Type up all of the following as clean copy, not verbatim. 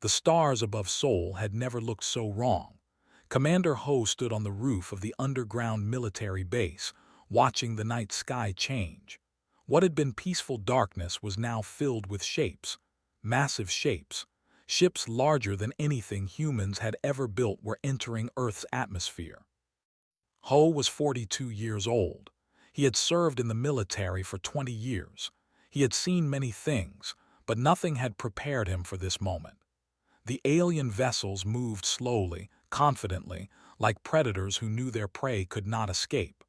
The stars above Seoul had never looked so wrong. Commander Ho stood on the roof of the underground military base, watching the night sky change. What had been peaceful darkness was now filled with shapes, massive shapes. Ships larger than anything humans had ever built were entering Earth's atmosphere. Ho was 42 years old. He had served in the military for 20 years. He had seen many things, but nothing had prepared him for this moment. The alien vessels moved slowly, confidently, like predators who knew their prey could not escape.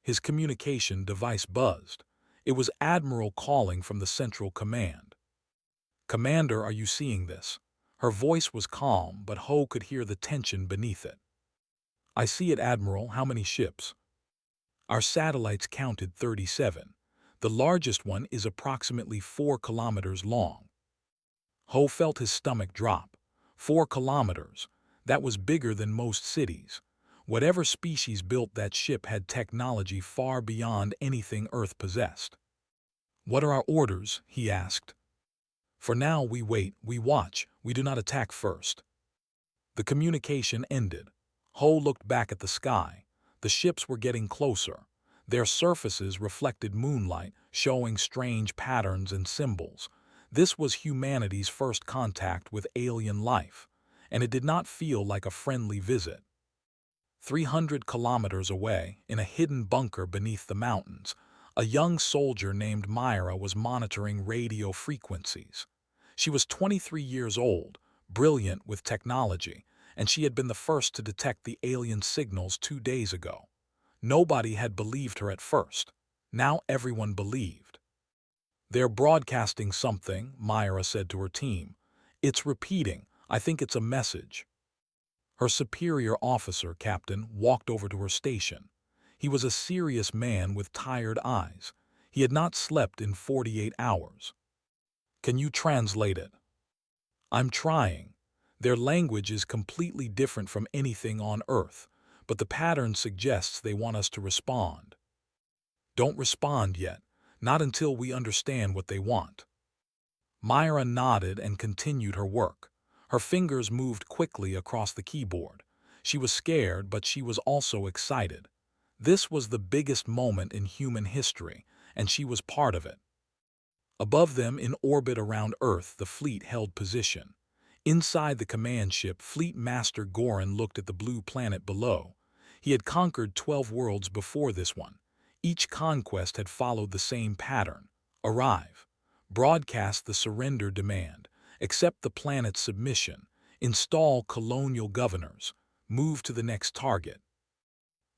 His communication device buzzed. It was Admiral calling from the Central Command. "Commander, are you seeing this?" Her voice was calm, but Ho could hear the tension beneath it. "I see it, Admiral. How many ships?" "Our satellites counted 37. The largest one is approximately 4 kilometers long." Ho felt his stomach drop. 4 kilometers. That was bigger than most cities. Whatever species built that ship had technology far beyond anything Earth possessed. "What are our orders?" he asked. "For now, we wait, we watch, we do not attack first." The communication ended. Ho looked back at the sky. The ships were getting closer. Their surfaces reflected moonlight, showing strange patterns and symbols. This was humanity's first contact with alien life, and it did not feel like a friendly visit. 300 kilometers away, in a hidden bunker beneath the mountains, a young soldier named Myra was monitoring radio frequencies. She was 23 years old, brilliant with technology, and she had been the first to detect the alien signals 2 days ago. Nobody had believed her at first. Now everyone believed. "They're broadcasting something," Myra said to her team. "It's repeating. I think it's a message." Her superior officer, Captain, walked over to her station. He was a serious man with tired eyes. He had not slept in 48 hours. "Can you translate it?" "I'm trying. Their language is completely different from anything on Earth, but the pattern suggests they want us to respond." "Don't respond yet. Not until we understand what they want." Myra nodded and continued her work. Her fingers moved quickly across the keyboard. She was scared, but she was also excited. This was the biggest moment in human history, and she was part of it. Above them, in orbit around Earth, the fleet held position. Inside the command ship, Fleet Master Goran looked at the blue planet below. He had conquered 12 worlds before this one. Each conquest had followed the same pattern. Arrive. Broadcast the surrender demand. Accept the planet's submission. Install colonial governors. Move to the next target.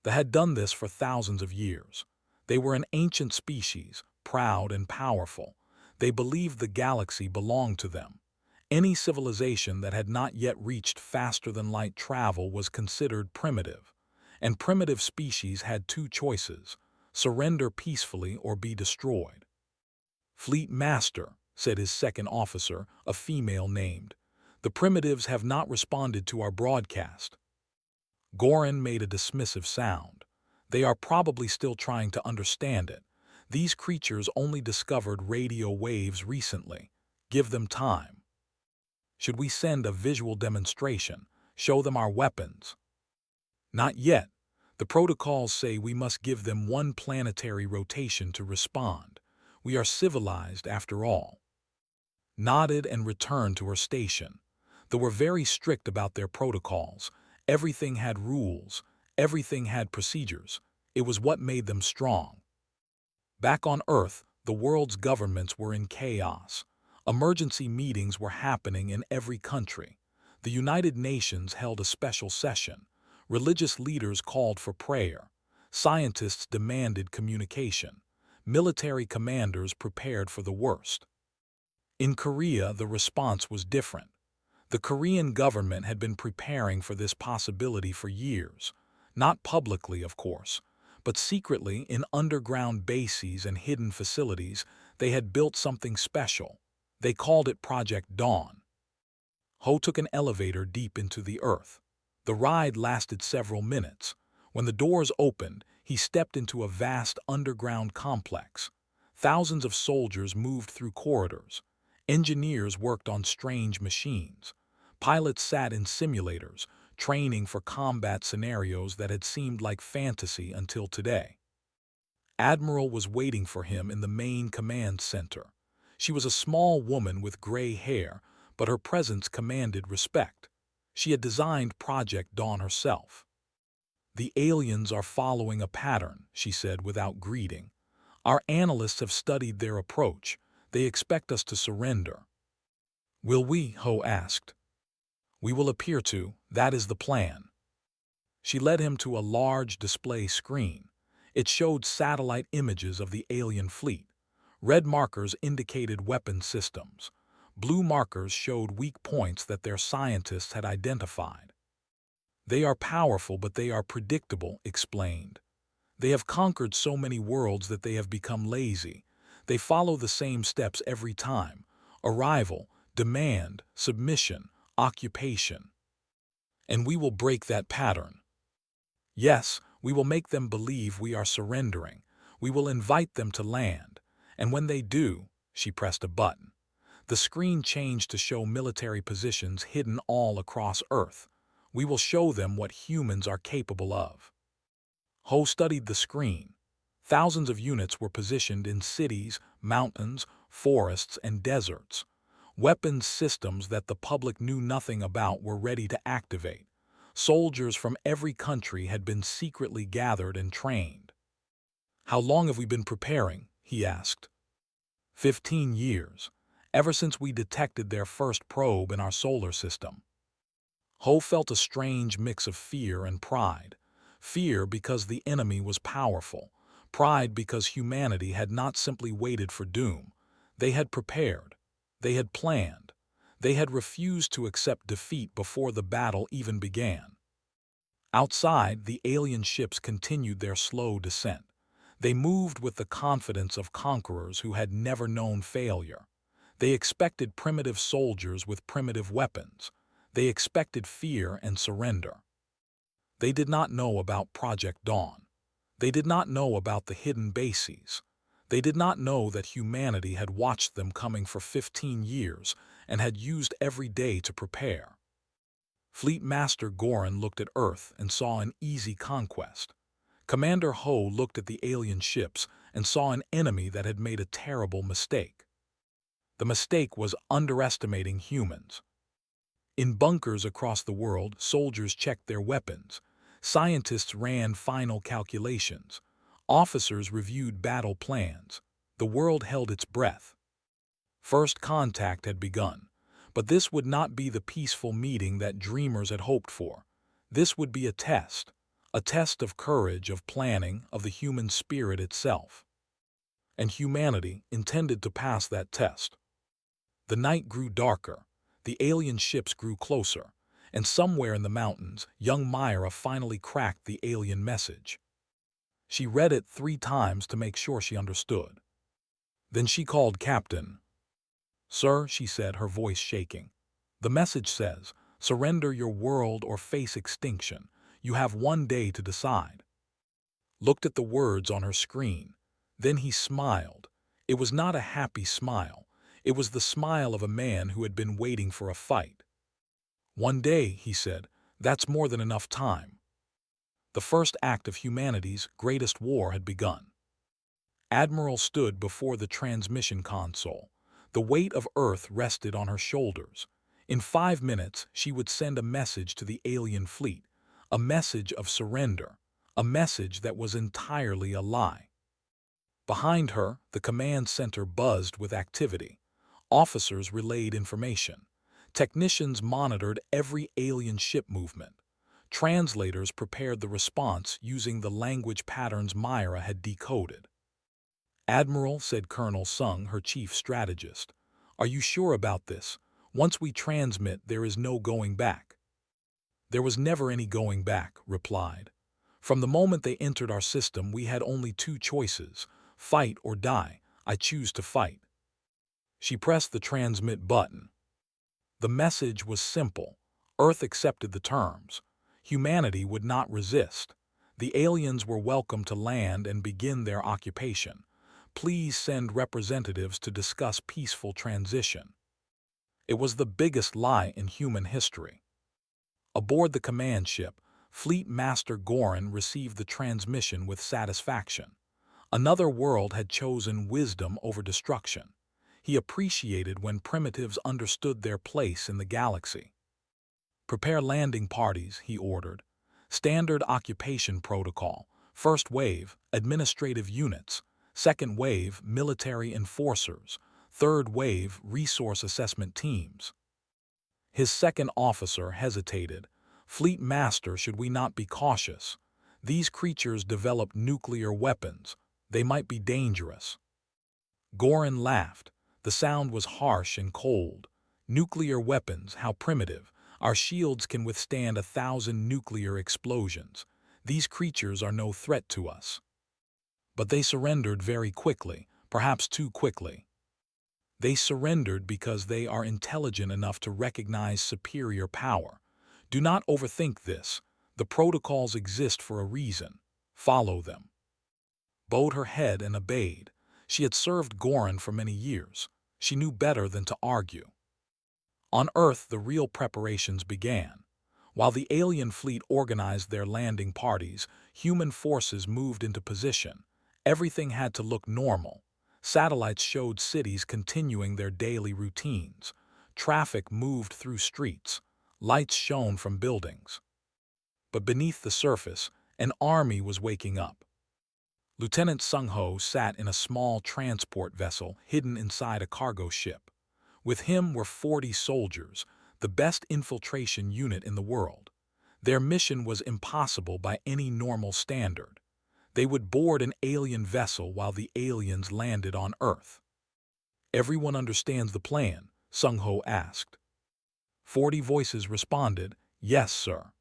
They had done this for thousands of years. They were an ancient species, proud and powerful. They believed the galaxy belonged to them. Any civilization that had not yet reached faster-than-light travel was considered primitive. And primitive species had 2 choices: surrender peacefully or be destroyed. "Fleet Master," said his second officer, a female named, "the primitives have not responded to our broadcast." Goran made a dismissive sound. "They are probably still trying to understand it. These creatures only discovered radio waves recently. Give them time." "Should we send a visual demonstration? Show them our weapons?" "Not yet. The protocols say we must give them 1 planetary rotation to respond. We are civilized after all." Nodded and returned to her station. They were very strict about their protocols. Everything had rules. Everything had procedures. It was what made them strong. Back on Earth, the world's governments were in chaos. Emergency meetings were happening in every country. The United Nations held a special session. Religious leaders called for prayer. Scientists demanded communication. Military commanders prepared for the worst. In Korea, the response was different. The Korean government had been preparing for this possibility for years. Not publicly, of course, but secretly in underground bases and hidden facilities. They had built something special. They called it Project Dawn. Ho took an elevator deep into the Earth. The ride lasted several minutes. When the doors opened, he stepped into a vast underground complex. Thousands of soldiers moved through corridors. Engineers worked on strange machines. Pilots sat in simulators, training for combat scenarios that had seemed like fantasy until today. Admiral was waiting for him in the main command center. She was a small woman with gray hair, but her presence commanded respect. She had designed Project Dawn herself. "The aliens are following a pattern," she said without greeting. "Our analysts have studied their approach. They expect us to surrender." "Will we?" Ho asked. "We will appear to. That is the plan." She led him to a large display screen. It showed satellite images of the alien fleet. Red markers indicated weapon systems. Blue markers showed weak points that their scientists had identified. "They are powerful, but they are predictable," explained. "They have conquered so many worlds that they have become lazy. They follow the same steps every time: arrival, demand, submission, occupation. And we will break that pattern. Yes, we will make them believe we are surrendering. We will invite them to land. And when they do," she pressed a button. The screen changed to show military positions hidden all across Earth. "We will show them what humans are capable of." Ho studied the screen. Thousands of units were positioned in cities, mountains, forests, and deserts. Weapons systems that the public knew nothing about were ready to activate. Soldiers from every country had been secretly gathered and trained. "How long have we been preparing?" he asked. 15 years, ever since we detected their first probe in our solar system." Ho felt a strange mix of fear and pride. Fear because the enemy was powerful. Pride because humanity had not simply waited for doom. They had prepared. They had planned. They had refused to accept defeat before the battle even began. Outside, the alien ships continued their slow descent. They moved with the confidence of conquerors who had never known failure. They expected primitive soldiers with primitive weapons. They expected fear and surrender. They did not know about Project Dawn. They did not know about the hidden bases. They did not know that humanity had watched them coming for 15 years and had used every day to prepare. Fleet Master Goran looked at Earth and saw an easy conquest. Commander Ho looked at the alien ships and saw an enemy that had made a terrible mistake. The mistake was underestimating humans. In bunkers across the world, soldiers checked their weapons. Scientists ran final calculations. Officers reviewed battle plans. The world held its breath. First contact had begun. But this would not be the peaceful meeting that dreamers had hoped for. This would be a test of courage, of planning, of the human spirit itself. And humanity intended to pass that test. The night grew darker. The alien ships grew closer. And somewhere in the mountains, young Myra finally cracked the alien message. She read it 3 times to make sure she understood. Then she called Captain. "Sir," she said, her voice shaking. "The message says, surrender your world or face extinction. You have 1 day to decide." Looked at the words on her screen. Then he smiled. It was not a happy smile. It was the smile of a man who had been waiting for a fight. "1 day," he said, "that's more than enough time." The first act of humanity's greatest war had begun. Admiral stood before the transmission console. The weight of Earth rested on her shoulders. In 5 minutes, she would send a message to the alien fleet, a message of surrender, a message that was entirely a lie. Behind her, the command center buzzed with activity. Officers relayed information. Technicians monitored every alien ship movement. Translators prepared the response using the language patterns Myra had decoded. "Admiral," said Colonel Sung, her chief strategist, "are you sure about this? Once we transmit, there is no going back." "There was never any going back," replied. "From the moment they entered our system, we had only 2 choices, fight or die. I choose to fight." She pressed the transmit button. The message was simple. Earth accepted the terms. Humanity would not resist. The aliens were welcome to land and begin their occupation. Please send representatives to discuss peaceful transition. It was the biggest lie in human history. Aboard the command ship, Fleet Master Goran received the transmission with satisfaction. Another world had chosen wisdom over destruction. He appreciated when primitives understood their place in the galaxy. Prepare landing parties, he ordered. Standard occupation protocol. First wave, administrative units. Second wave, military enforcers. Third wave, resource assessment teams. His second officer hesitated. Fleet Master, should we not be cautious? These creatures develop nuclear weapons. They might be dangerous. Goran laughed. The sound was harsh and cold. Nuclear weapons, how primitive. Our shields can withstand 1,000 nuclear explosions. These creatures are no threat to us. But they surrendered very quickly, perhaps too quickly. They surrendered because they are intelligent enough to recognize superior power. Do not overthink this. The protocols exist for a reason. Follow them. Bowed her head and obeyed. She had served Goran for many years. She knew better than to argue. On Earth, the real preparations began. While the alien fleet organized their landing parties, human forces moved into position. Everything had to look normal. Satellites showed cities continuing their daily routines. Traffic moved through streets. Lights shone from buildings. But beneath the surface, an army was waking up. Lieutenant Sung-ho sat in a small transport vessel hidden inside a cargo ship. With him were 40 soldiers, the best infiltration unit in the world. Their mission was impossible by any normal standard. They would board an alien vessel while the aliens landed on Earth. Everyone understands the plan, Sung-ho asked. 40 voices responded, yes, sir.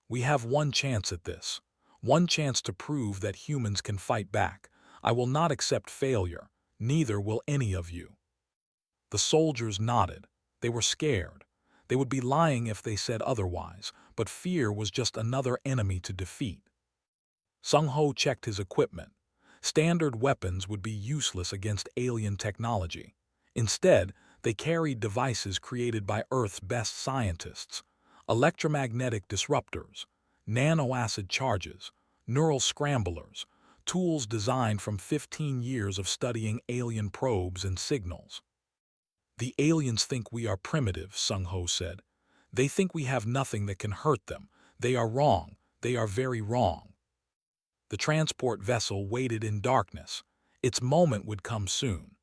We have one chance at this. One chance to prove that humans can fight back. I will not accept failure. Neither will any of you. The soldiers nodded. They were scared. They would be lying if they said otherwise, but fear was just another enemy to defeat. Sung-ho checked his equipment. Standard weapons would be useless against alien technology. Instead, they carried devices created by Earth's best scientists. Electromagnetic disruptors, nanoacid charges, neural scramblers, tools designed from 15 years of studying alien probes and signals. The aliens think we are primitive, Sung-ho said. They think we have nothing that can hurt them. They are wrong. They are very wrong. The transport vessel waited in darkness. Its moment would come soon.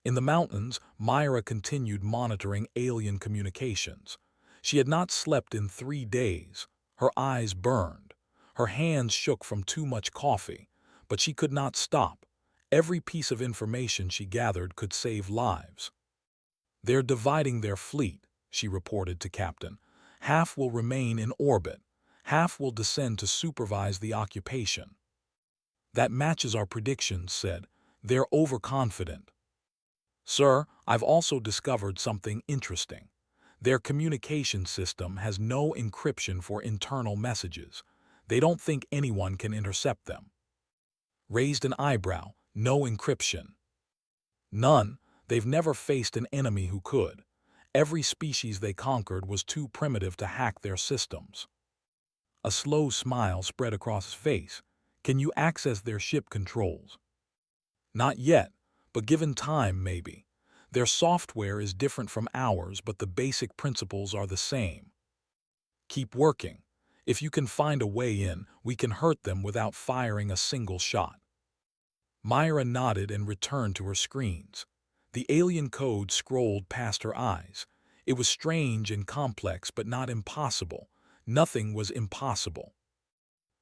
In the mountains, Myra continued monitoring alien communications. She had not slept in 3 days. Her eyes burned. Her hands shook from too much coffee. But she could not stop. Every piece of information she gathered could save lives. They're dividing their fleet, she reported to Captain. Half will remain in orbit. Half will descend to supervise the occupation. That matches our predictions, said. They're overconfident. Sir, I've also discovered something interesting. Their communication system has no encryption for internal messages. They don't think anyone can intercept them. Raised an eyebrow. No encryption. None. They've never faced an enemy who could. Every species they conquered was too primitive to hack their systems. A slow smile spread across his face. Can you access their ship controls? Not yet, but given time, maybe. Their software is different from ours, but the basic principles are the same. Keep working. If you can find a way in, we can hurt them without firing a single shot. Myra nodded and returned to her screens. The alien code scrolled past her eyes. It was strange and complex, but not impossible. Nothing was impossible.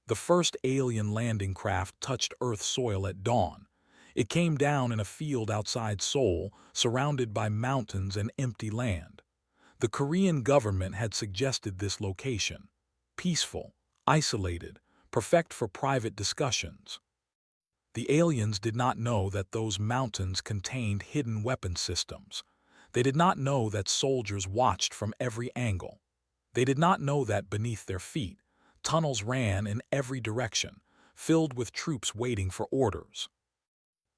The first alien landing craft touched Earth soil at dawn. It came down in a field outside Seoul, surrounded by mountains and empty land. The Korean government had suggested this location. Peaceful, isolated, perfect for private discussions. The aliens did not know that those mountains contained hidden weapon systems. They did not know that soldiers watched from every angle. They did not know that beneath their feet, tunnels ran in every direction, filled with troops waiting for orders.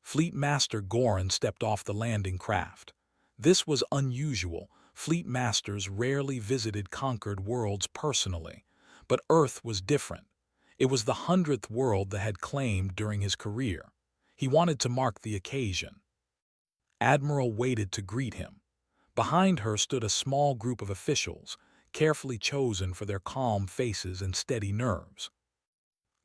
Fleet Master Goran stepped off the landing craft. This was unusual. Fleet masters rarely visited conquered worlds personally, but Earth was different. It was the 100th world that had claimed during his career. He wanted to mark the occasion. Admiral waited to greet him. Behind her stood a small group of officials, carefully chosen for their calm faces and steady nerves.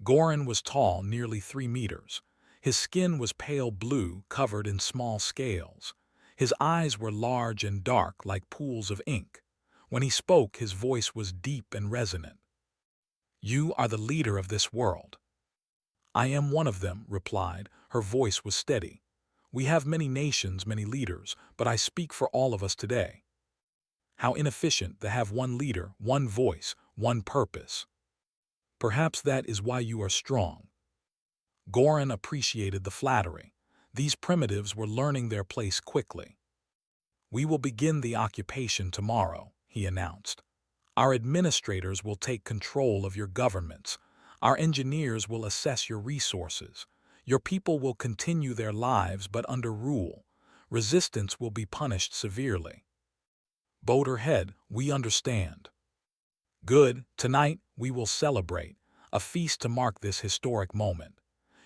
Goran was tall, nearly 3 meters. His skin was pale blue, covered in small scales. His eyes were large and dark, like pools of ink. When he spoke, his voice was deep and resonant. "You are the leader of this world." "I am one of them," replied. Her voice was steady. "We have many nations, many leaders, but I speak for all of us today." How inefficient to have one leader, one voice, one purpose. "Perhaps that is why you are strong." Goran appreciated the flattery. These primitives were learning their place quickly. "We will begin the occupation tomorrow," he announced. "Our administrators will take control of your governments. Our engineers will assess your resources. Your people will continue their lives but under rule. Resistance will be punished severely." Bowed her head. "We understand." "Good. Tonight we will celebrate, a feast to mark this historic moment.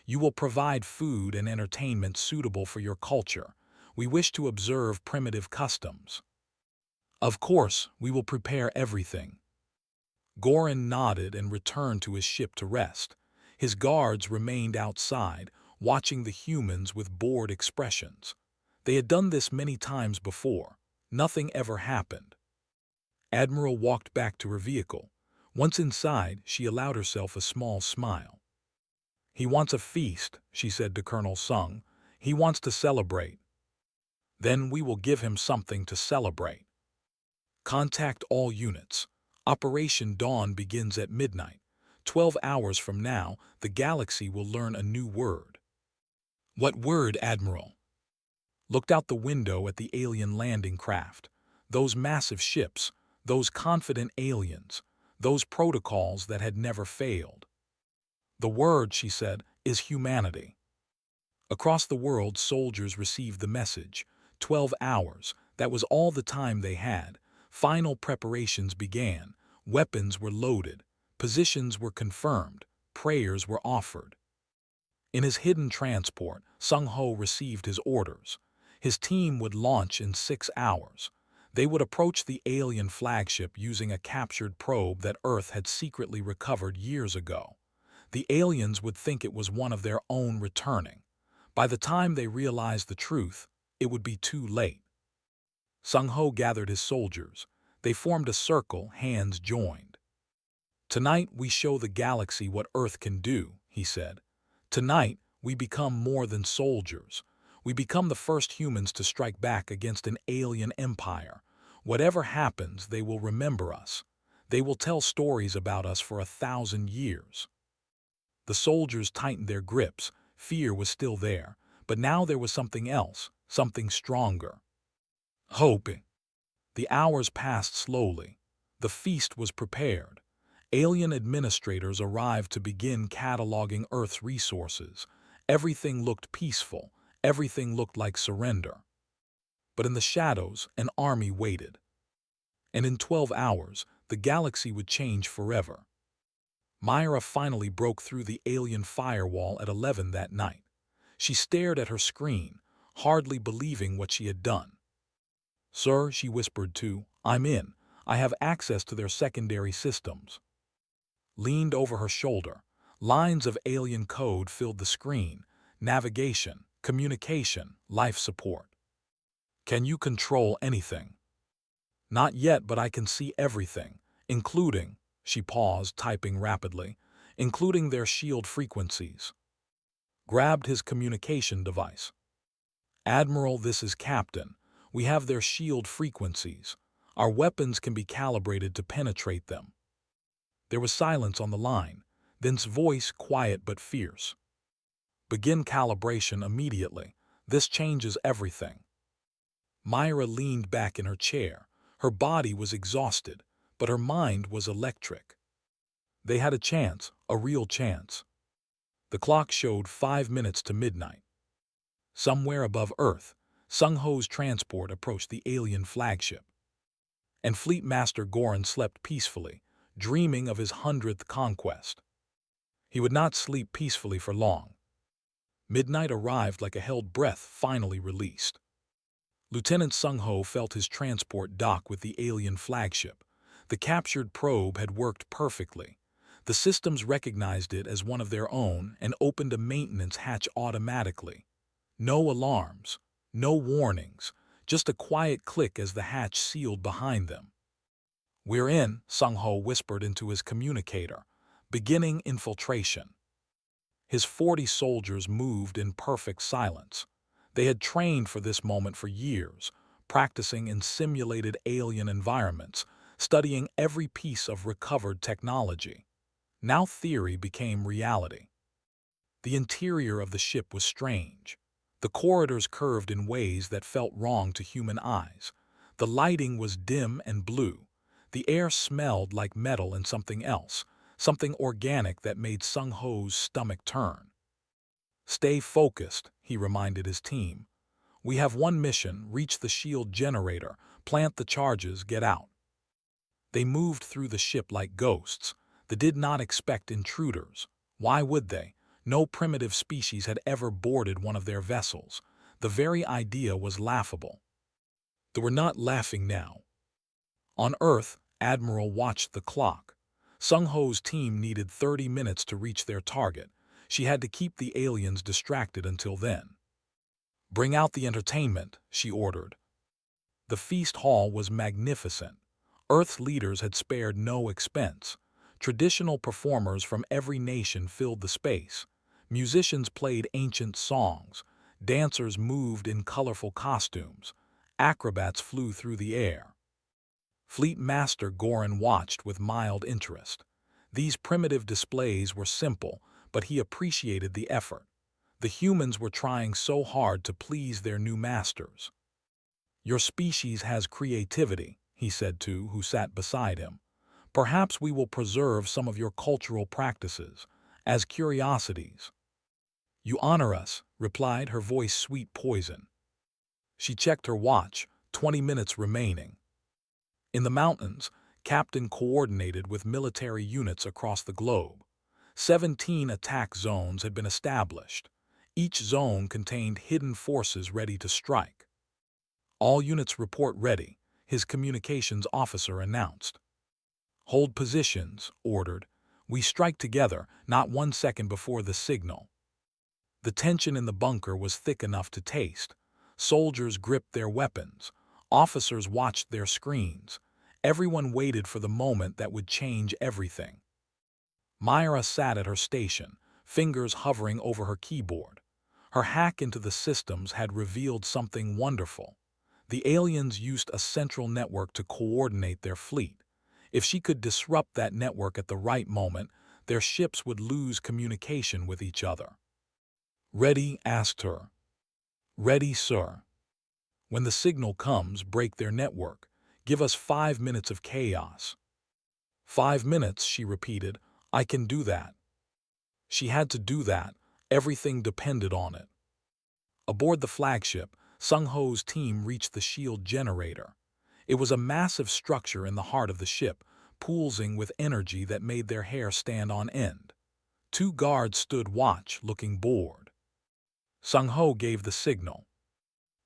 You will provide food and entertainment suitable for your culture. We wish to observe primitive customs." "Of course, we will prepare everything." Goran nodded and returned to his ship to rest. His guards remained outside, watching the humans with bored expressions. They had done this many times before. Nothing ever happened. Admiral walked back to her vehicle. Once inside, she allowed herself a small smile. "He wants a feast," she said to Colonel Sung. "He wants to celebrate." "Then we will give him something to celebrate." "Contact all units. Operation Dawn begins at midnight. 12 hours from now, the galaxy will learn a new word." "What word, Admiral?" Looked out the window at the alien landing craft. Those massive ships, those confident aliens, those protocols that had never failed. "The word," she said, "is humanity." Across the world, soldiers received the message. 12 hours, that was all the time they had. Final preparations began. Weapons were loaded. Positions were confirmed. Prayers were offered. In his hidden transport, Sung Ho received his orders. His team would launch in 6 hours. They would approach the alien flagship using a captured probe that Earth had secretly recovered years ago. The aliens would think it was one of their own returning. By the time they realized the truth, it would be too late. Sung Ho gathered his soldiers. They formed a circle, hands joined. "Tonight we show the galaxy what Earth can do," he said. "Tonight we become more than soldiers. We become the first humans to strike back against an alien empire. Whatever happens, they will remember us. They will tell stories about us for 1,000 years." The soldiers tightened their grips. Fear was still there, but now there was something else, something stronger. Hope. The hours passed slowly. The feast was prepared. Alien administrators arrived to begin cataloging Earth's resources. Everything looked peaceful. Everything looked like surrender. But in the shadows, an army waited. And in 12 hours, the galaxy would change forever. Myra finally broke through the alien firewall at 11 that night. She stared at her screen, hardly believing what she had done. "Sir," she whispered to, "I'm in. I have access to their secondary systems." Leaned over her shoulder. Lines of alien code filled the screen. Navigation, communication, life support. "Can you control anything?" "Not yet, but I can see everything, including," she paused, typing rapidly, "including their shield frequencies." Grabbed his communication device. "Admiral, this is Captain. We have their shield frequencies. Our weapons can be calibrated to penetrate them." There was silence on the line. Then's voice, quiet but fierce. "Begin calibration immediately. This changes everything." Myra leaned back in her chair. Her body was exhausted, but her mind was electric. They had a chance, a real chance. The clock showed 5 minutes to midnight. Somewhere above Earth, Sung-Ho's transport approached the alien flagship, and Fleet Master Goran slept peacefully, dreaming of his 100th conquest. He would not sleep peacefully for long. Midnight arrived like a held breath finally released. Lieutenant Sung-Ho felt his transport dock with the alien flagship. The captured probe had worked perfectly. The systems recognized it as one of their own and opened a maintenance hatch automatically. No alarms, no warnings, just a quiet click as the hatch sealed behind them. "We're in," Sung-Ho whispered into his communicator, beginning infiltration. His 40 soldiers moved in perfect silence. They had trained for this moment for years, practicing in simulated alien environments, studying every piece of recovered technology. Now theory became reality. The interior of the ship was strange. The corridors curved in ways that felt wrong to human eyes. The lighting was dim and blue. The air smelled like metal and something else, something organic that made Sung-Ho's stomach turn. "Stay focused," he reminded his team. "We have one mission: reach the shield generator, plant the charges, get out." They moved through the ship like ghosts. They did not expect intruders. Why would they? No primitive species had ever boarded one of their vessels. The very idea was laughable. They were not laughing now. On Earth, Admiral watched the clock. Sung-Ho's team needed 30 minutes to reach their target. She had to keep the aliens distracted until then. "Bring out the entertainment," she ordered. The feast hall was magnificent. Earth's leaders had spared no expense. Traditional performers from every nation filled the space. Musicians played ancient songs. Dancers moved in colorful costumes. Acrobats flew through the air. Fleet Master Goran watched with mild interest. These primitive displays were simple, but he appreciated the effort. The humans were trying so hard to please their new masters. "Your species has creativity," he said to who sat beside him. "Perhaps we will preserve some of your cultural practices as curiosities." "You honor us," replied her voice sweet poison. She checked her watch, 20 minutes remaining. In the mountains, Captain coordinated with military units across the globe. 17 attack zones had been established. Each zone contained hidden forces ready to strike. "All units report ready," his communications officer announced. "Hold positions," ordered. "We strike together, not 1 second before the signal." The tension in the bunker was thick enough to taste. Soldiers gripped their weapons. Officers watched their screens. Everyone waited for the moment that would change everything. Myra sat at her station, fingers hovering over her keyboard. Her hack into the systems had revealed something wonderful. The aliens used a central network to coordinate their fleet. If she could disrupt that network at the right moment, their ships would lose communication with each other. "Ready?" asked her. "Ready, sir." "When the signal comes, break their network. Give us 5 minutes of chaos." "5 minutes," she repeated. "I can do that." She had to do that. Everything depended on it. Aboard the flagship, Sung-Ho's team reached the shield generator. It was a massive structure in the heart of the ship, pulsing with energy that made their hair stand on end. 2 guards stood watch, looking bored. Sung-Ho gave the signal.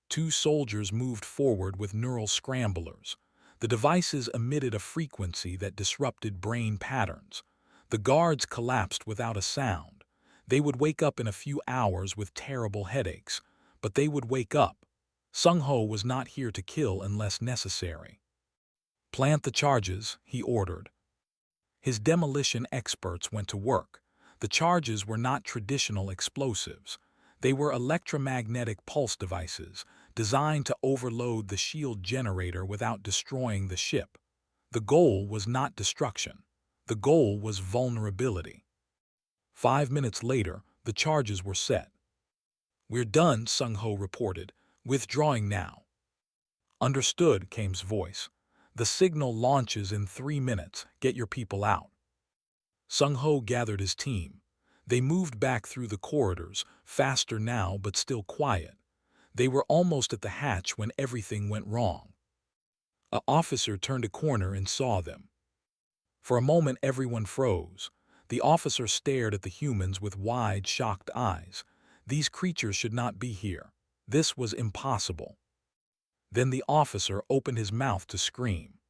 2 soldiers moved forward with neural scramblers. The devices emitted a frequency that disrupted brain patterns. The guards collapsed without a sound. They would wake up in a few hours with terrible headaches, but they would wake up. Sung-Ho was not here to kill unless necessary. "Plant the charges," he ordered. His demolition experts went to work. The charges were not traditional explosives. They were electromagnetic pulse devices, designed to overload the shield generator without destroying the ship. The goal was not destruction. The goal was vulnerability. 5 minutes later, the charges were set. "We're done," Sung-Ho reported. "Withdrawing now." "Understood," Kame's voice. "The signal launches in 3 minutes. Get your people out." Sung-Ho gathered his team. They moved back through the corridors, faster now but still quiet. They were almost at the hatch when everything went wrong. An officer turned a corner and saw them. For a moment everyone froze. The officer stared at the humans with wide, shocked eyes. These creatures should not be here. This was impossible. Then the officer opened his mouth to scream.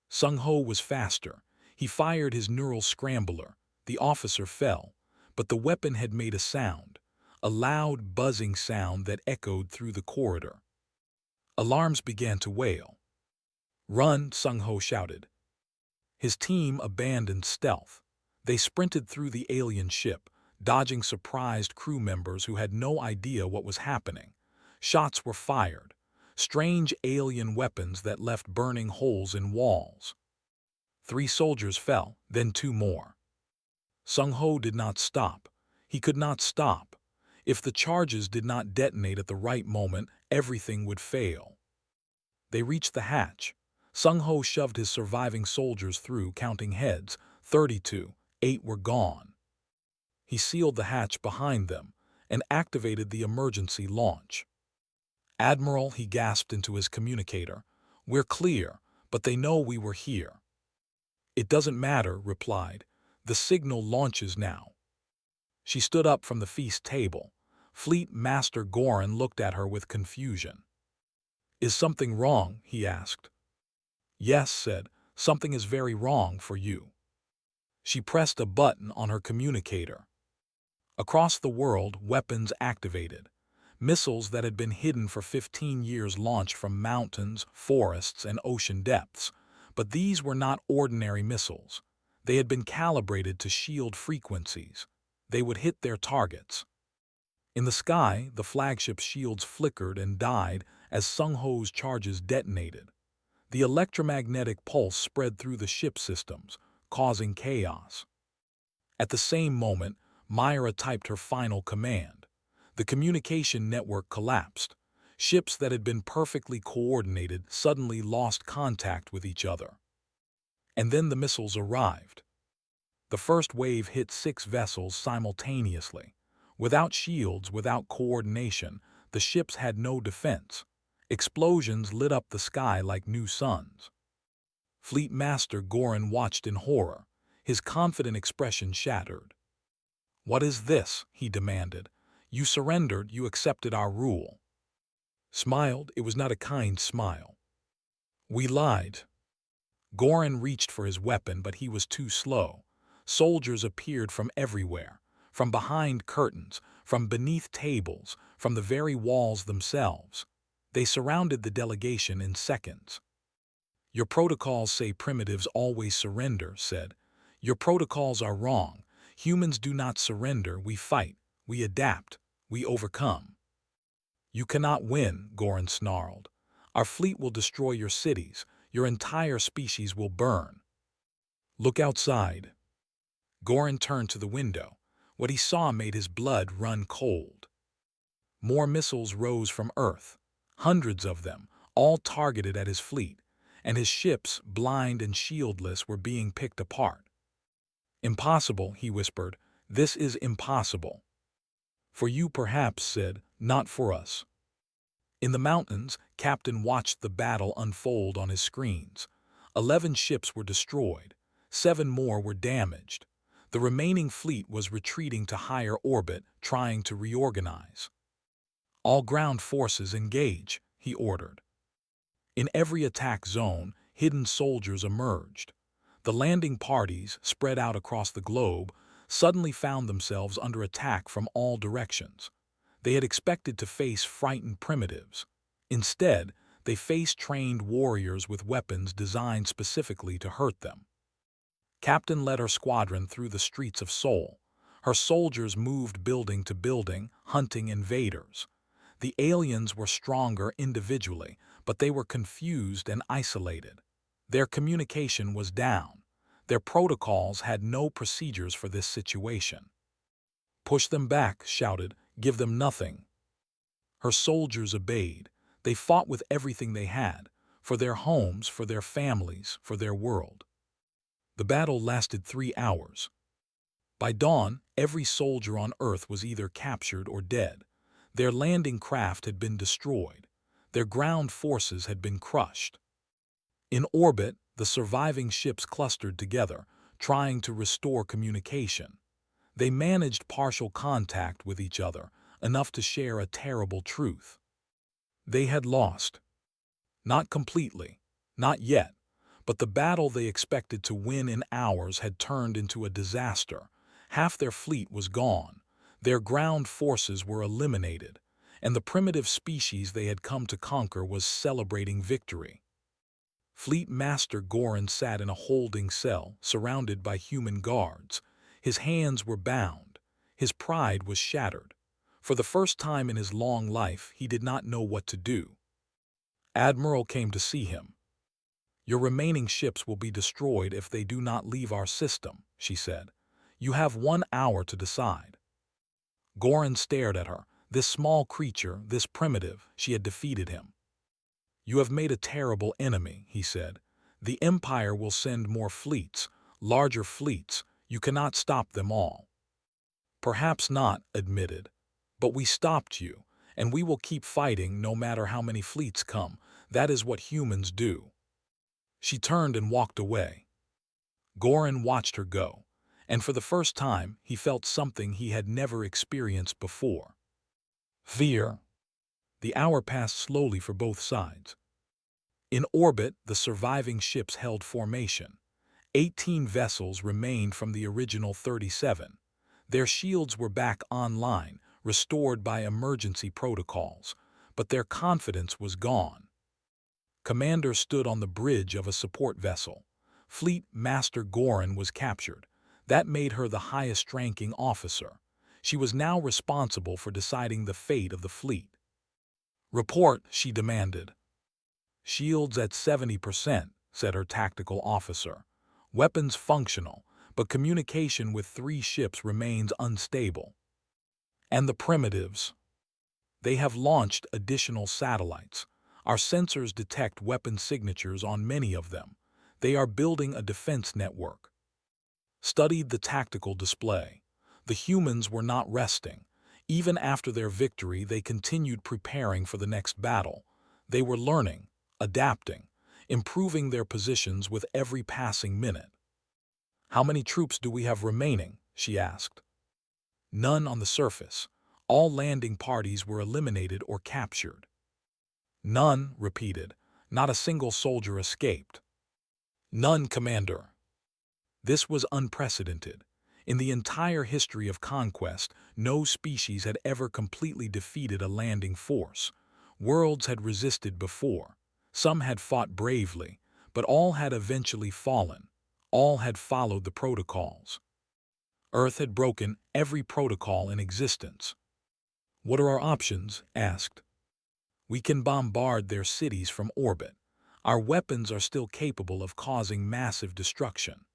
Sung-Ho was faster. He fired his neural scrambler. The officer fell, but the weapon had made a sound, a loud, buzzing sound that echoed through the corridor. Alarms began to wail. "Run!" Sung-Ho shouted. His team abandoned stealth. They sprinted through the alien ship, dodging surprised crew members who had no idea what was happening. Shots were fired, strange alien weapons that left burning holes in walls. 3 soldiers fell, then 2 more. Sung-Ho did not stop. He could not stop. If the charges did not detonate at the right moment, everything would fail. They reached the hatch. Sung-Ho shoved his surviving soldiers through, counting heads. 32, 8 were gone. He sealed the hatch behind them and activated the emergency launch. "Admiral," he gasped into his communicator, "we're clear, but they know we were here." "It doesn't matter," replied. "The signal launches now." She stood up from the feast table. Fleet Master Goran looked at her with confusion. "Is something wrong?" he asked. "Yes," said, "something is very wrong for you." She pressed a button on her communicator. Across the world, weapons activated. Missiles that had been hidden for 15 years launched from mountains, forests, and ocean depths. But these were not ordinary missiles. They had been calibrated to shield frequencies. They would hit their targets. In the sky, the flagship's shields flickered and died as Sung-Ho's charges detonated. The electromagnetic pulse spread through the ship systems, causing chaos. At the same moment, Myra typed her final command. The communication network collapsed. Ships that had been perfectly coordinated suddenly lost contact with each other. And then the missiles arrived. The first wave hit 6 vessels simultaneously. Without shields, without coordination, the ships had no defense. Explosions lit up the sky like new suns. Fleet Master Goran watched in horror. His confident expression shattered. "What is this?" he demanded. "You surrendered, you accepted our rule." Smiled, it was not a kind smile. "We lied." Goran reached for his weapon, but he was too slow. Soldiers appeared from everywhere, from behind curtains, from beneath tables, from the very walls themselves. They surrounded the delegation in seconds. "Your protocols say primitives always surrender," said. "Your protocols are wrong. Humans do not surrender, we fight, we adapt, we overcome." "You cannot win," Goran snarled. "Our fleet will destroy your cities. Your entire species will burn." "Look outside." Goran turned to the window. What he saw made his blood run cold. More missiles rose from Earth, hundreds of them, all targeted at his fleet, and his ships, blind and shieldless, were being picked apart. "Impossible," he whispered. "This is impossible." "For you perhaps," said, "not for us." In the mountains, Captain watched the battle unfold on his screens. 11 ships were destroyed. 7 more were damaged. The remaining fleet was retreating to higher orbit, trying to reorganize. "All ground forces engage," he ordered. In every attack zone, hidden soldiers emerged. The landing parties, spread out across the globe, suddenly found themselves under attack from all directions. They had expected to face frightened primitives. Instead, they faced trained warriors with weapons designed specifically to hurt them. Captain led her squadron through the streets of Seoul. Her soldiers moved building to building, hunting invaders. The aliens were stronger individually, but they were confused and isolated. Their communication was down. Their protocols had no procedures for this situation. "Push them back," shouted. "Give them nothing." Her soldiers obeyed. They fought with everything they had, for their homes, for their families, for their world. The battle lasted 3 hours. By dawn, every soldier on Earth was either captured or dead. Their landing craft had been destroyed. Their ground forces had been crushed. In orbit, the surviving ships clustered together, trying to restore communication. They managed partial contact with each other, enough to share a terrible truth. They had lost. Not completely, not yet, but the battle they expected to win in hours had turned into a disaster. Half their fleet was gone, their ground forces were eliminated, and the primitive species they had come to conquer was celebrating victory. Fleet Master Goran sat in a holding cell, surrounded by human guards. His hands were bound. His pride was shattered. For the first time in his long life, he did not know what to do. Admiral came to see him. "Your remaining ships will be destroyed if they do not leave our system," she said. "You have 1 hour to decide." Goran stared at her. This small creature, this primitive, she had defeated him. "You have made a terrible enemy," he said. "The Empire will send more fleets, larger fleets. You cannot stop them all." "Perhaps not," admitted. "But we stopped you, and we will keep fighting no matter how many fleets come. That is what humans do." She turned and walked away. Goran watched her go, and for the first time he felt something he had never experienced before. Fear. The hour passed slowly for both sides. In orbit, the surviving ships held formation. 18 vessels remained from the original 37. Their shields were back online, restored by emergency protocols, but their confidence was gone. Commander stood on the bridge of a support vessel. Fleet Master Goran was captured. That made her the highest-ranking officer. She was now responsible for deciding the fate of the fleet. "Report," she demanded. "Shields at 70%, said her tactical officer. "Weapons functional, but communication with 3 ships remains unstable." "And the primitives?" "They have launched additional satellites. Our sensors detect weapon signatures on many of them. They are building a defense network." Studied the tactical display. The humans were not resting. Even after their victory, they continued preparing for the next battle. They were learning, adapting, improving their positions with every passing minute. "How many troops do we have remaining?" she asked. "None on the surface. All landing parties were eliminated or captured." "None," repeated. "Not a single soldier escaped." "None, Commander." This was unprecedented. In the entire history of conquest, no species had ever completely defeated a landing force. Worlds had resisted before. Some had fought bravely, but all had eventually fallen. All had followed the protocols. Earth had broken every protocol in existence. "What are our options?" asked. "We can bombard their cities from orbit. Our weapons are still capable of causing massive destruction.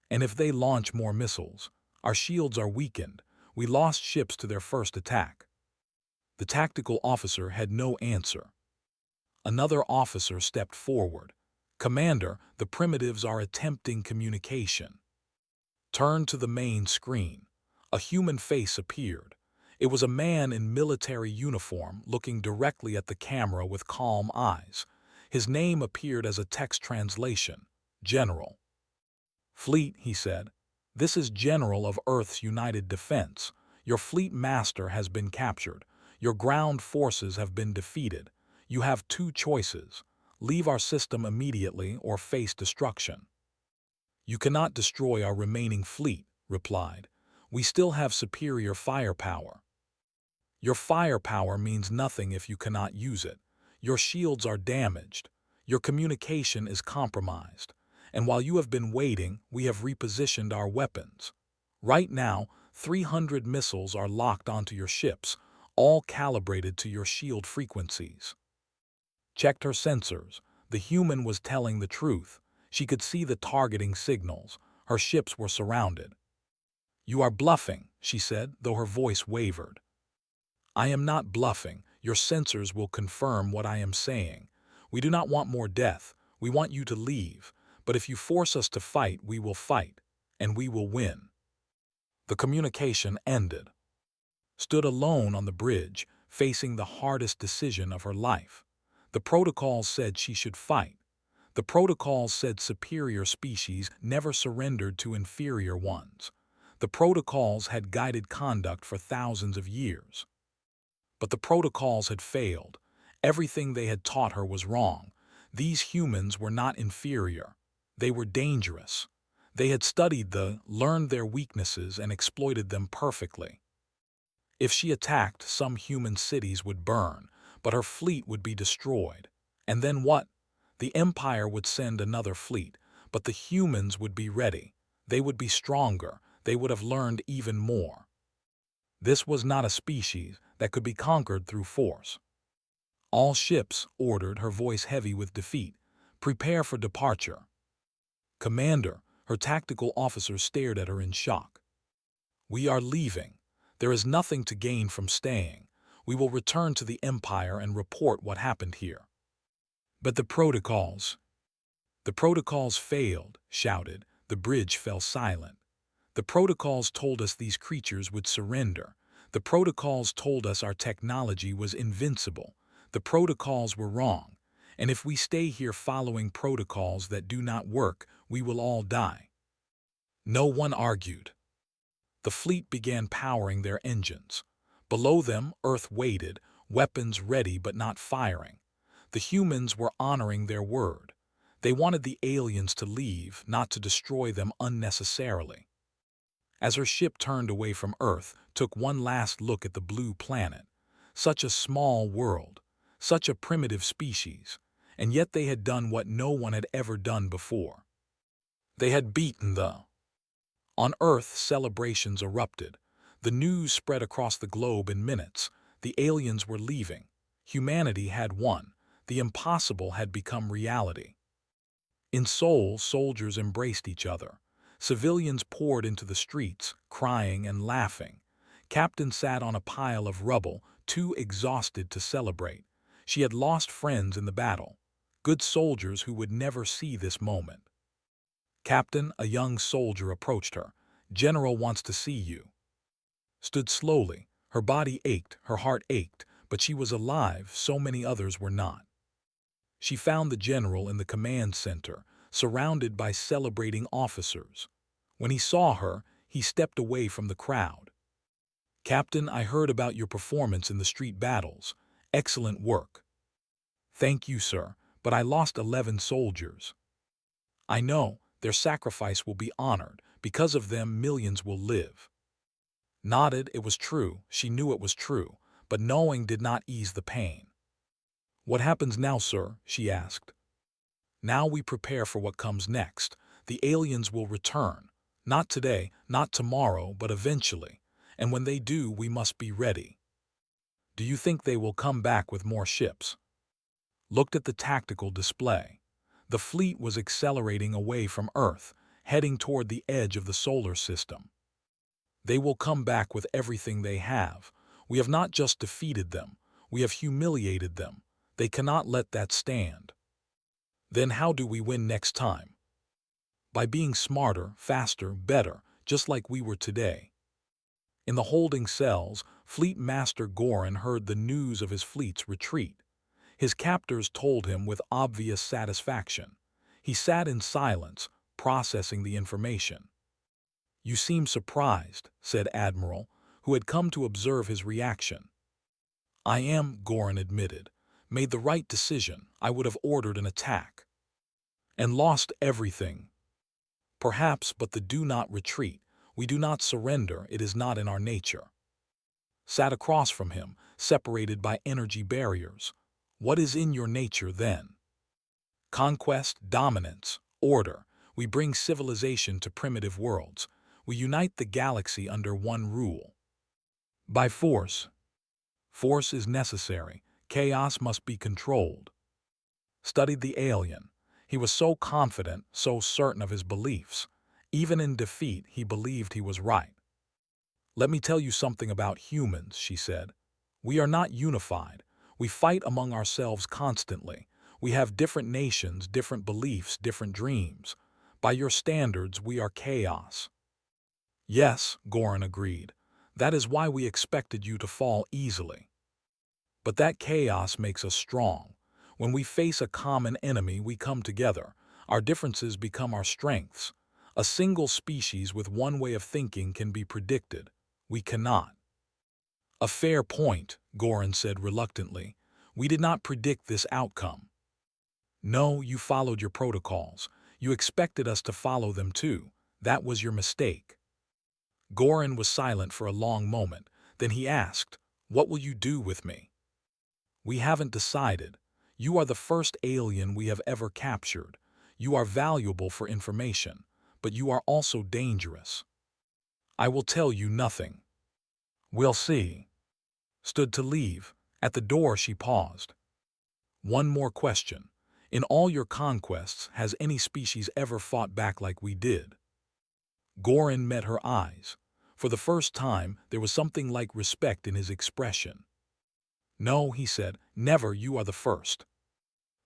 And if they launch more missiles, our shields are weakened. We lost ships to their first attack." The tactical officer had no answer. Another officer stepped forward. "Commander, the primitives are attempting communication." Turned to the main screen. A human face appeared. It was a man in military uniform looking directly at the camera with calm eyes. His name appeared as a text translation, General. "Fleet," he said. "This is General of Earth's United Defense. Your fleet master has been captured. Your ground forces have been defeated. You have 2 choices. Leave our system immediately or face destruction." "You cannot destroy our remaining fleet," replied. "We still have superior firepower." "Your firepower means nothing if you cannot use it. Your shields are damaged. Your communication is compromised. And while you have been waiting, we have repositioned our weapons. Right now, 300 missiles are locked onto your ships, all calibrated to your shield frequencies." Checked her sensors. The human was telling the truth. She could see the targeting signals. Her ships were surrounded. "You are bluffing," she said, though her voice wavered. "I am not bluffing. Your sensors will confirm what I am saying. We do not want more death. We want you to leave. But if you force us to fight, we will fight, and we will win." The communication ended. stood alone on the bridge, facing the hardest decision of her life. The protocols said she should fight. The protocols said superior species never surrendered to inferior ones. The protocols had guided conduct for thousands of years. But the protocols had failed. Everything they had taught her was wrong. These humans were not inferior. They were dangerous. They had studied learned their weaknesses and exploited them perfectly. If she attacked, some human cities would burn, but her fleet would be destroyed. And then what? The Empire would send another fleet, but the humans would be ready. They would be stronger. They would have learned even more. This was not a species that could be conquered through force. All ships, ordered, her voice heavy with defeat. Prepare for departure. Commander, her tactical officers stared at her in shock. We are leaving. There is nothing to gain from staying. We will return to the Empire and report what happened here. But the protocols failed, shouted. The bridge fell silent. The protocols told us these creatures would surrender. The protocols told us our technology was invincible. The protocols were wrong. And if we stay here following protocols that do not work, we will all die. No one argued. The fleet began powering their engines. Below them, Earth waited, weapons ready but not firing. The humans were honoring their word. They wanted the aliens to leave, not to destroy them unnecessarily. As her ship turned away from Earth, took one last look at the blue planet. Such a small world, such a primitive species, and yet they had done what no one had ever done before. They had beaten On Earth, celebrations erupted. The news spread across the globe in minutes. The aliens were leaving. Humanity had won. The impossible had become reality. In Seoul, soldiers embraced each other. Civilians poured into the streets, crying and laughing. Captain sat on a pile of rubble, too exhausted to celebrate. She had lost friends in the battle, good soldiers who would never see this moment. Captain, a young soldier approached her. General wants to see you. Stood slowly. Her body ached, her heart ached, but she was alive, so many others were not. She found the general in the command center, surrounded by celebrating officers. When he saw her, he stepped away from the crowd. Captain, I heard about your performance in the street battles. Excellent work. Thank you, sir, but I lost 11 soldiers. I know, their sacrifice will be honored. Because of them, millions will live. Nodded, it was true. She knew it was true, but knowing did not ease the pain. What happens now, sir? She asked. Now we prepare for what comes next. The aliens will return. Not today, not tomorrow, but eventually. And when they do, we must be ready. Do you think they will come back with more ships? Looked at the tactical display. The fleet was accelerating away from Earth, heading toward the edge of the solar system. They will come back with everything they have. We have not just defeated them, we have humiliated them. They cannot let that stand. Then how do we win next time? By being smarter, faster, better, just like we were today. In the holding cells, Fleet Master Goran heard the news of his fleet's retreat. His captors told him with obvious satisfaction. He sat in silence, processing the information. You seem surprised, said Admiral, who had come to observe his reaction. I am, Goran admitted. Made the right decision. I would have ordered an attack. And lost everything. Perhaps, but do not retreat. We do not surrender. It is not in our nature. Sat across from him, separated by energy barriers. What is in your nature then? Conquest, dominance, order. We bring civilization to primitive worlds. We unite the galaxy under one rule. By force. Force is necessary. Chaos must be controlled. Studied the alien. He was so confident, so certain of his beliefs. Even in defeat, he believed he was right. Let me tell you something about humans, she said. We are not unified. We fight among ourselves constantly. We have different nations, different beliefs, different dreams. By your standards, we are chaos. Yes, Goran agreed. That is why we expected you to fall easily. But that chaos makes us strong. When we face a common enemy, we come together. Our differences become our strengths. A single species with one way of thinking can be predicted. We cannot. A fair point, Goran said reluctantly. We did not predict this outcome. No, you followed your protocols. You expected us to follow them too. That was your mistake. Goran was silent for a long moment. Then he asked, "What will you do with me?" "We haven't decided. You are the first alien we have ever captured. You are valuable for information, but you are also dangerous. I will tell you nothing. We'll see." Stood to leave. At the door she paused. "One more question. In all your conquests, has any species ever fought back like we did?" Goran met her eyes. For the first time, there was something like respect in his expression. "No," he said, "never. You are the first.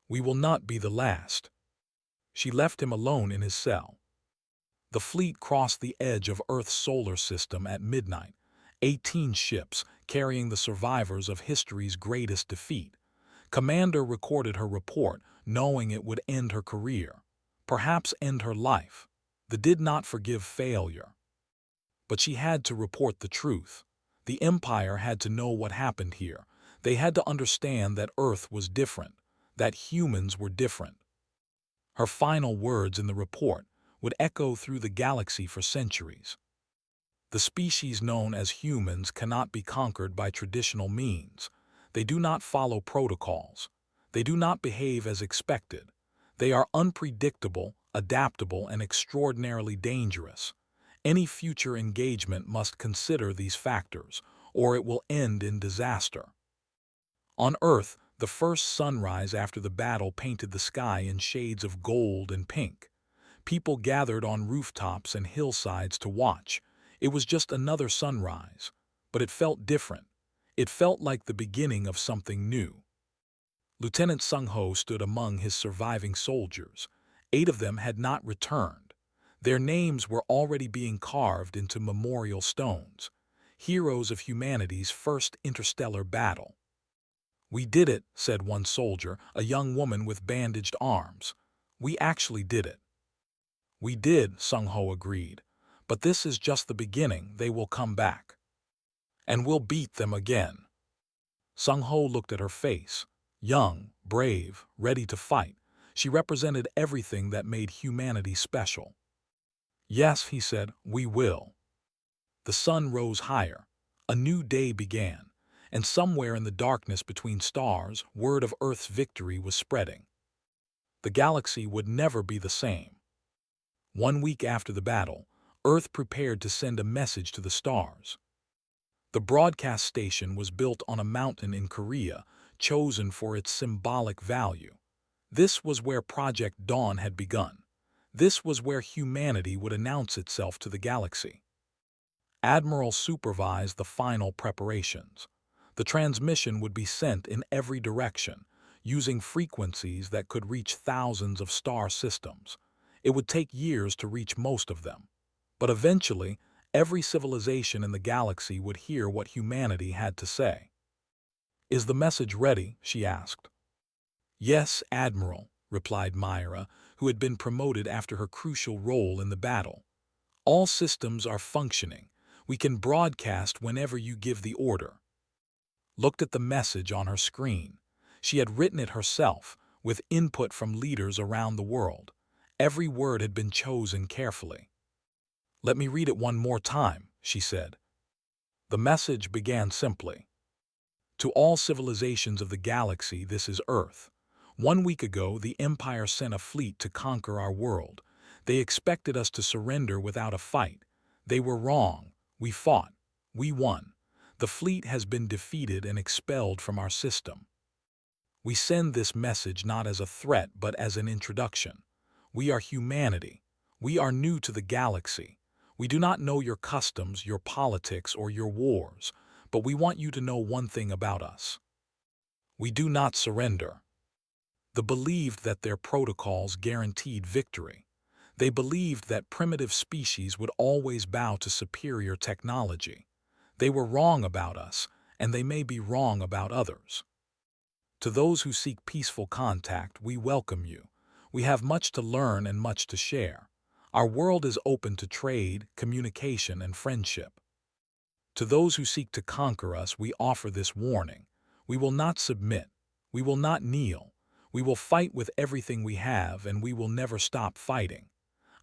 We will not be the last." She left him alone in his cell. The fleet crossed the edge of Earth's solar system at midnight. 18 ships, carrying the survivors of history's greatest defeat. Commander recorded her report, knowing it would end her career, perhaps end her life. They did not forgive failure. But she had to report the truth. The Empire had to know what happened here. They had to understand that Earth was different, that humans were different. Her final words in the report would echo through the galaxy for centuries. The species known as humans cannot be conquered by traditional means. They do not follow protocols. They do not behave as expected. They are unpredictable, adaptable, and extraordinarily dangerous. Any future engagement must consider these factors, or it will end in disaster. On Earth, the first sunrise after the battle painted the sky in shades of gold and pink. People gathered on rooftops and hillsides to watch. It was just another sunrise, but it felt different. It felt like the beginning of something new. Lieutenant Sung-ho stood among his surviving soldiers. 8 of them had not returned. Their names were already being carved into memorial stones, heroes of humanity's first interstellar battle. "We did it," said one soldier, a young woman with bandaged arms. "We actually did it." "We did," Sung-ho agreed. "But this is just the beginning. They will come back. And we'll beat them again." Sung-ho looked at her face. Young, brave, ready to fight. She represented everything that made humanity special. "Yes," he said, "we will." The sun rose higher. A new day began. And somewhere in the darkness between stars, word of Earth's victory was spreading. The galaxy would never be the same. 1 week after the battle, Earth prepared to send a message to the stars. The broadcast station was built on a mountain in Korea, chosen for its symbolic value. This was where Project Dawn had begun. This was where humanity would announce itself to the galaxy. Admiral supervised the final preparations. The transmission would be sent in every direction, using frequencies that could reach thousands of star systems. It would take years to reach most of them. But eventually, every civilization in the galaxy would hear what humanity had to say. "Is the message ready?" she asked. "Yes, Admiral," replied Myra, who had been promoted after her crucial role in the battle. "All systems are functioning. We can broadcast whenever you give the order." Looked at the message on her screen. She had written it herself, with input from leaders around the world. Every word had been chosen carefully. "Let me read it one more time," she said. The message began simply. "To all civilizations of the galaxy, this is Earth. 1 week ago, the Empire sent a fleet to conquer our world. They expected us to surrender without a fight. They were wrong. We fought. We won. The fleet has been defeated and expelled from our system. We send this message not as a threat but as an introduction. We are humanity. We are new to the galaxy. We do not know your customs, your politics, or your wars, but we want you to know one thing about us. We do not surrender." They believed that their protocols guaranteed victory. They believed that primitive species would always bow to superior technology. They were wrong about us, and they may be wrong about others. To those who seek peaceful contact, we welcome you. We have much to learn and much to share. Our world is open to trade, communication, and friendship. To those who seek to conquer us, we offer this warning. We will not submit. We will not kneel. We will fight with everything we have, and we will never stop fighting.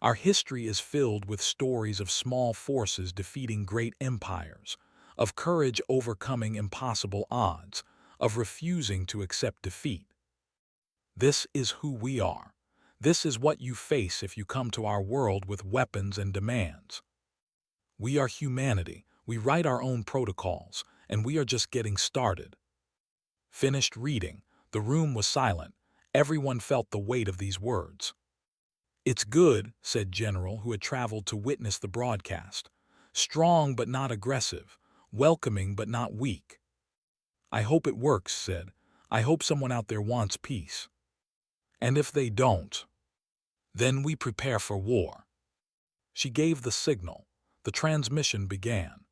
Our history is filled with stories of small forces defeating great empires, of courage overcoming impossible odds, of refusing to accept defeat. This is who we are. This is what you face if you come to our world with weapons and demands. We are humanity. We write our own protocols, and we are just getting started. Finished reading. The room was silent. Everyone felt the weight of these words. "It's good," said General, who had traveled to witness the broadcast. "Strong but not aggressive. Welcoming but not weak." "I hope it works," said. "I hope someone out there wants peace. And if they don't, then we prepare for war." She gave the signal. The transmission began.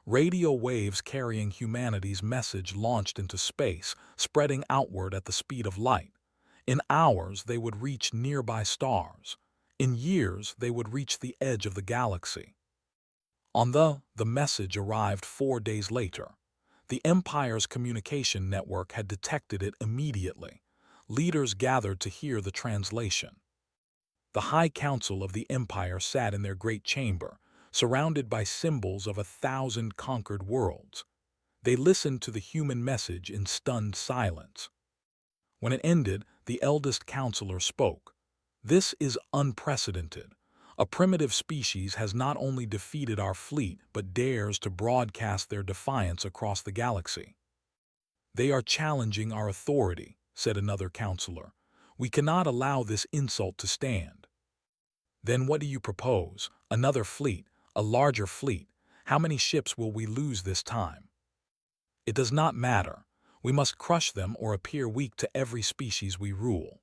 Radio waves carrying humanity's message launched into space, spreading outward at the speed of light. In hours, they would reach nearby stars. In years, they would reach the edge of the galaxy. The message arrived 4 days later. The Empire's communication network had detected it immediately. Leaders gathered to hear the translation. The High Council of the Empire sat in their great chamber, surrounded by symbols of 1,000 conquered worlds. They listened to the human message in stunned silence. When it ended, the eldest counselor spoke. "This is unprecedented. A primitive species has not only defeated our fleet, but dares to broadcast their defiance across the galaxy." "They are challenging our authority," said another counselor. "We cannot allow this insult to stand." "Then what do you propose? Another fleet? A larger fleet? How many ships will we lose this time?" "It does not matter. We must crush them or appear weak to every species we rule."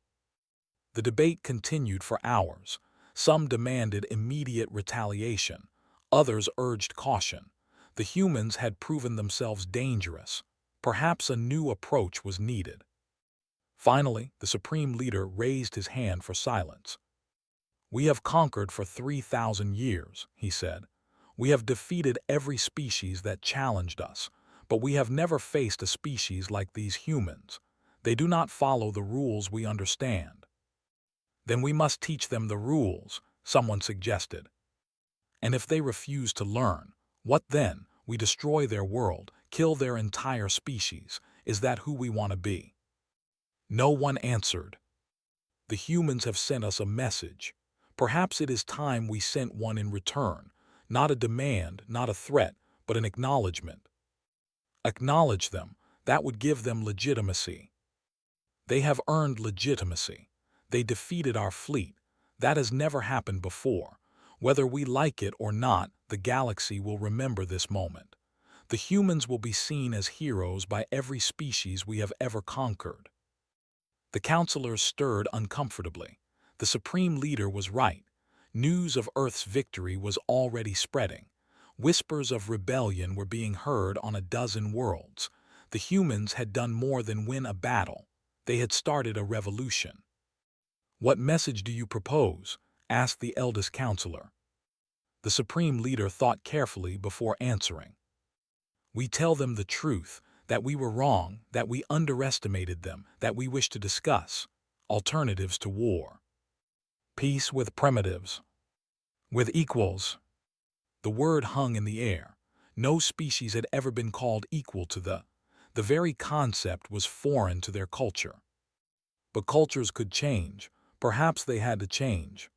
The debate continued for hours. Some demanded immediate retaliation. Others urged caution. The humans had proven themselves dangerous. Perhaps a new approach was needed. Finally, the supreme leader raised his hand for silence. "We have conquered for 3,000 years," he said. "We have defeated every species that challenged us, but we have never faced a species like these humans. They do not follow the rules we understand." "Then we must teach them the rules," someone suggested. "And if they refuse to learn, what then? We destroy their world, kill their entire species. Is that who we want to be?" No one answered. "The humans have sent us a message. Perhaps it is time we sent one in return. Not a demand, not a threat, but an acknowledgement." "Acknowledge them. That would give them legitimacy." "They have earned legitimacy. They defeated our fleet. That has never happened before. Whether we like it or not, the galaxy will remember this moment. The humans will be seen as heroes by every species we have ever conquered." The counselors stirred uncomfortably. The supreme leader was right. News of Earth's victory was already spreading. Whispers of rebellion were being heard on a dozen worlds. The humans had done more than win a battle. They had started a revolution. "What message do you propose?" asked the eldest counselor. The supreme leader thought carefully before answering. "We tell them the truth, that we were wrong, that we underestimated them, that we wish to discuss alternatives to war. Peace with primitives. With equals." The word hung in the air. No species had ever been called equal to the very concept was foreign to their culture. But cultures could change. Perhaps they had to change.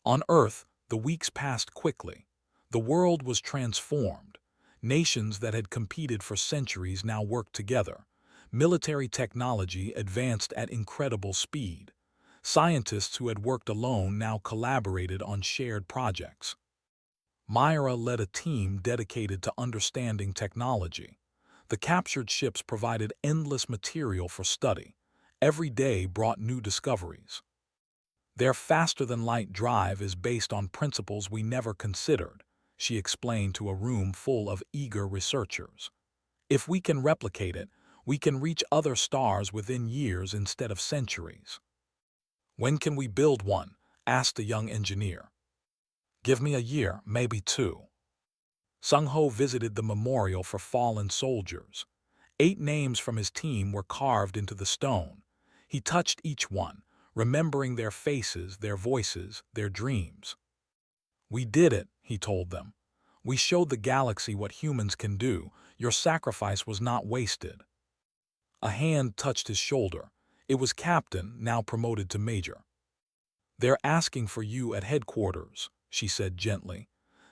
On Earth, the weeks passed quickly. The world was transformed. Nations that had competed for centuries now worked together. Military technology advanced at incredible speed. Scientists who had worked alone now collaborated on shared projects. Myra led a team dedicated to understanding technology. The captured ships provided endless material for study. Every day brought new discoveries. Their faster-than-light drive is based on principles we never considered: she explained to a room full of eager researchers. If we can replicate it, we can reach other stars within years instead of centuries. When can we build one? Asked a young engineer. Give me a year, maybe two. Sung Ho visited the memorial for fallen soldiers. 8 names from his team were carved into the stone. He touched each one, remembering their faces, their voices, their dreams. We did it, he told them. We showed the galaxy what humans can do. Your sacrifice was not wasted. A hand touched his shoulder. It was Captain, now promoted to Major. They're asking for you at headquarters, she said gently.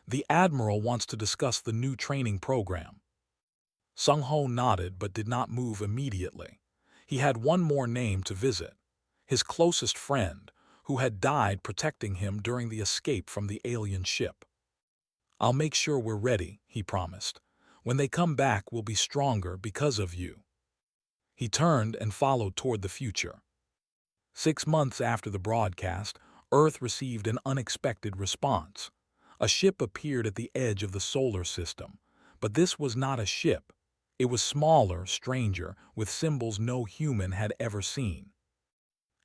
The Admiral wants to discuss the new training program. Sung Ho nodded but did not move immediately. He had one more name to visit. His closest friend, who had died protecting him during the escape from the alien ship. I'll make sure we're ready, he promised. When they come back, we'll be stronger because of you. He turned and followed toward the future. 6 months after the broadcast, Earth received an unexpected response. A ship appeared at the edge of the solar system. But this was not a ship. It was smaller, stranger, with symbols no human had ever seen.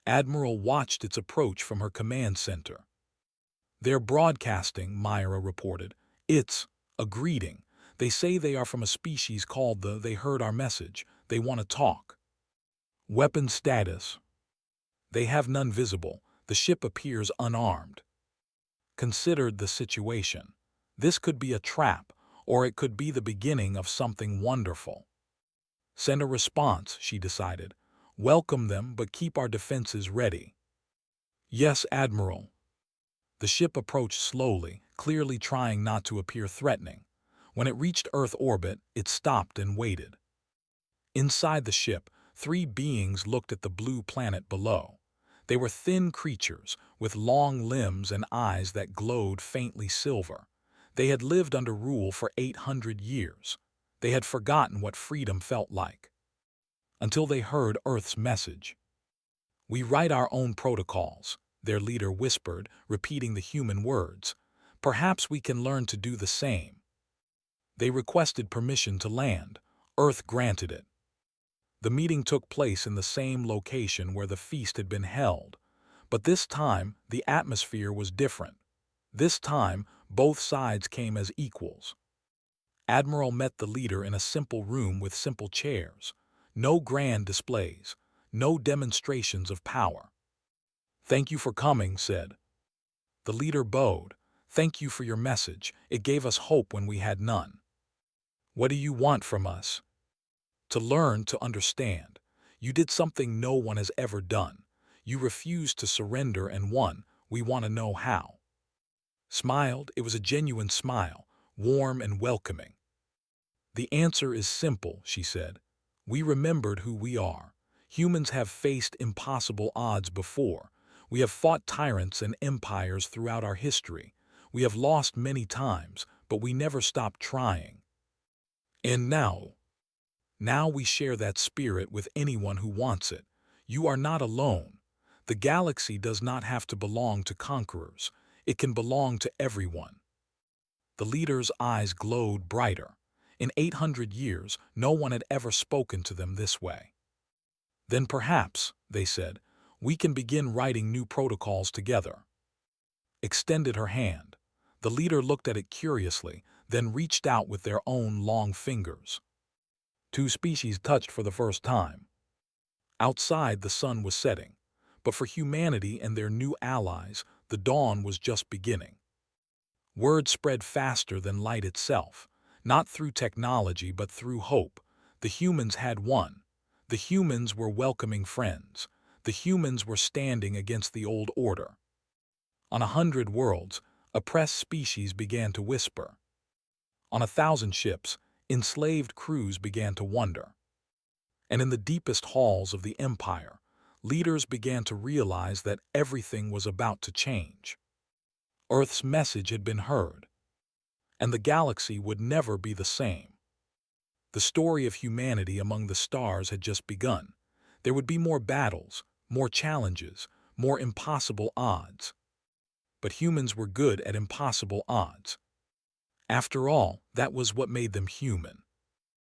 Admiral watched its approach from her command center. They're broadcasting, Myra reported. It's a greeting. They say they are from a species called They heard our message. They want to talk. Weapon status. They have none visible. The ship appears unarmed. Considered the situation. This could be a trap, or it could be the beginning of something wonderful. Send a response, she decided. Welcome them, but keep our defenses ready. Yes, Admiral. The ship approached slowly, clearly trying not to appear threatening. When it reached Earth orbit, it stopped and waited. Inside the ship, 3 beings looked at the blue planet below. They were thin creatures, with long limbs and eyes that glowed faintly silver. They had lived under rule for 800 years. They had forgotten what freedom felt like. Until they heard Earth's message. We write our own protocols, their leader whispered, repeating the human words. Perhaps we can learn to do the same. They requested permission to land. Earth granted it. The meeting took place in the same location where the feast had been held. But this time, the atmosphere was different. This time, both sides came as equals. Admiral met the leader in a simple room with simple chairs. No grand displays. No demonstrations of power. Thank you for coming, said. The leader bowed. Thank you for your message. It gave us hope when we had none. What do you want from us? To learn, to understand. You did something no one has ever done. You refused to surrender and won. We want to know how. Smiled. It was a genuine smile, warm and welcoming. The answer is simple, she said. We remembered who we are. Humans have faced impossible odds before. We have fought tyrants and empires throughout our history. We have lost many times, but we never stopped trying. And now we share that spirit with anyone who wants it. You are not alone. The galaxy does not have to belong to conquerors. It can belong to everyone. The leader's eyes glowed brighter. In 800 years, no one had ever spoken to them this way. Then perhaps, they said, we can begin writing new protocols together. Extended her hand. The leader looked at it curiously, then reached out with their own long fingers. 2 species touched for the first time. Outside, the sun was setting. But for humanity and their new allies, the dawn was just beginning. Word spread faster than light itself, not through technology but through hope. The humans had won. The humans were welcoming friends. The humans were standing against the old order. On 100 worlds, oppressed species began to whisper. On 1,000 ships, enslaved crews began to wonder. And in the deepest halls of the empire, leaders began to realize that everything was about to change. Earth's message had been heard, and the galaxy would never be the same. The story of humanity among the stars had just begun. There would be more battles, more challenges, more impossible odds. But humans were good at impossible odds. After all, that was what made them human.